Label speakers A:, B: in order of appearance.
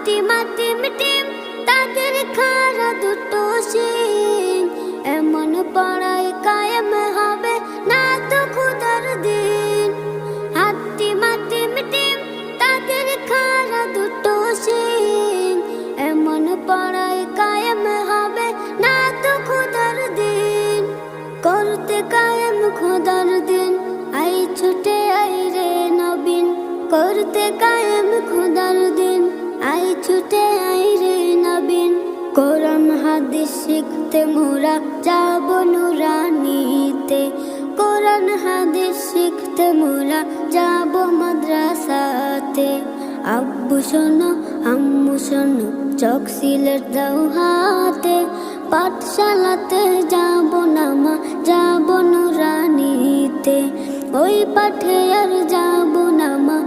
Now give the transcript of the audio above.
A: Team team তাদের খাড়া দুটো শিং, এমন পড়াই কায়েম হবে না তো খোদার দিন। টিম টিম তাদের খাড়া দুটো শিং, এমন পড়াই কায়েম হবে না তো খোদার দিন। করতে কায়েম খোদার দিন, আই ছুটে আই রে নবীন। করতে কায়েম খোদার দিন, আই ছুটে আই রে নবীন। কোরআন হাদিস শিখতে মোরা যাব নুরানিতে, কোরআন হাদিস শিখতে মোরা যাব মাদ্রাসাতে। আব্বু শোনো আম্মু শোনো, চোখ সিলেট দাও হাতে, পাঠশালাতে যাব না মা, যাব নুরানিতে। ওই পাঠে আর যাব না মা,